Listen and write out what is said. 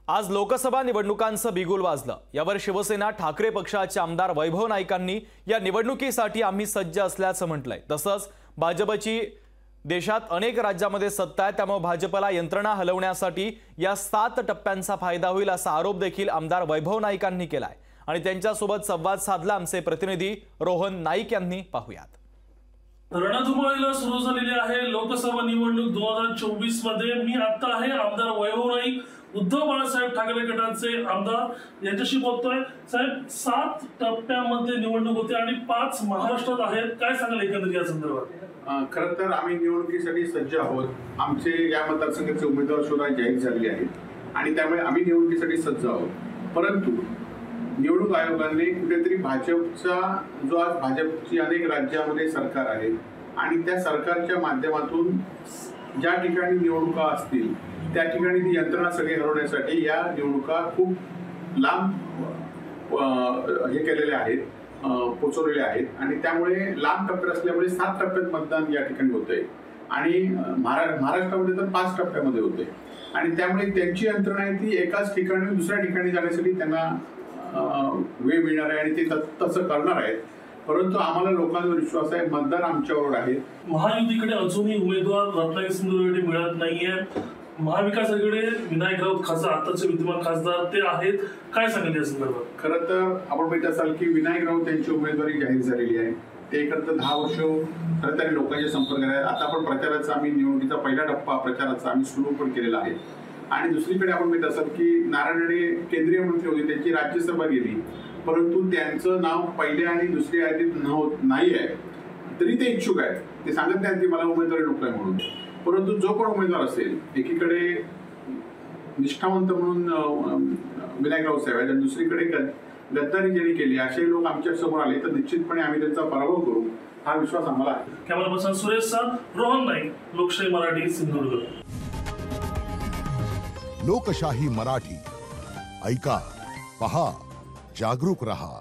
आज लोकसभा निवडणुकांचं बिगुल वाजलं। यावर शिवसेना ठाकरे पक्षाचे आमदार वैभव नाईकांनी या निवडणुकीसाठी आम्ही सज्ज असल्याचं म्हटलंय। तसंच भाजपची देशात अनेक राज्यांमध्ये सत्ता आहे, त्यामुळे भाजपला यंत्रणा हलवण्यासाठी या 7 टप्प्यांचा फायदा होईल असा आरोप देखील आमदार वैभव नाईकांनी केलाय। आणि त्यांच्यासोबत संवाद साधला आमचे प्रतिनिधी रोहन नाईक यांनी। पाहूयात। रणधुमाळीला सुरू झालेली आहे लोकसभा निवडणूक 2024 मध्ये। मी आता आहे आमदार वैभव नाईक, उद्धव बाळासाहेब ठाकरे गटाचे आमदार यांच्याशी बोलतोय। साहेब, 7 टप्प्यामध्ये निवडणूक होते आणि 5 महाराष्ट्रात आहेत, काय सांगाल एकंदरीत या संदर्भात? खरं तर आम्ही निवडणुकीसाठी सज्ज आहोत। आमचे या मतदारसंघाचे उमेदवार सुद्धा जाहीर झाले आहेत आणि त्यामुळे आम्ही निवडणुकीसाठी सज्ज आहोत। परंतु निवडणूक आयोगाने कुठेतरी भाजपचा जो आज भाजपची अनेक राज्यांमध्ये सरकार आहे आणि त्या सरकारच्या माध्यमातून ज्या ठिकाणी निवडणुका असतील त्या ठिकाणी ती यंत्रणा सगळी हलवण्यासाठी या निवडणुका खूप लांब हे केलेले आहेत, पोचवलेले आहेत आणि त्यामुळे लांब टप्पे असल्यामुळे 7 टप्प्यात मतदान या ठिकाणी होतंय आणि महाराष्ट्रामध्ये तर 5 टप्प्यामध्ये होते आणि त्यामुळे त्यांची यंत्रणा आहे ती एकाच ठिकाणी दुसऱ्या ठिकाणी जाण्यासाठी त्यांना वेळ मिळणार आहे आणि ते तसं करणार आहेत। परंतु आम्हाला लोकांवर विश्वास आहे, मतदार आमच्यावर आहेत। महायुतीकडे अजूनही उमेदवार रत्नागिरी सिंधुदुर्ग मिळत नाहीये। महाविकास आघाडीकडे विनायक राऊत खासदार, आताचे विद्यमान खासदार ते आहेत, काय सांगाल या संदर्भात? खरं तर आपण बघितलं असाल की विनायक राऊत यांची उमेदवारी जाहीर झालेली आहे। ते खरं तर 10 वर्ष खरं तर लोकांच्या संपर्कात आहेत। आता आपण प्रचाराचा आम्ही निवडणुकीचा पहिला टप्पा प्रचाराचा आम्ही सुरू पण केलेला आहे आणि दुसरीकडे आपण बघितलं असाल की नारायण राणे केंद्रीय मंत्री होते, त्यांची राज्यसभा गेली, परंतु त्यांचं नाव पहिल्या आणि दुसऱ्या यादीत नाही आहे, तरी ते इच्छुक आहेत। ते सांगत नाहीत की मला उमेदवारी नको आहे म्हणून। परंतु जो पण उमेदवार असेल, एकीकडे निष्ठावंत म्हणून विनायक राऊत साहेब आहेत आणि दुसरीकडे गद्दारी ज्यांनी केली असे लोक आमच्या समोर आले तर निश्चितपणे आम्ही त्यांचा पराभव करू, हा विश्वास आम्हाला आहे। Camera person Suresh sir, Rohan Naik, लोकशाही मराठी, सिंधुदुर्ग। लोकशाही मराठी, ऐका, पहा, जागरूक रहा।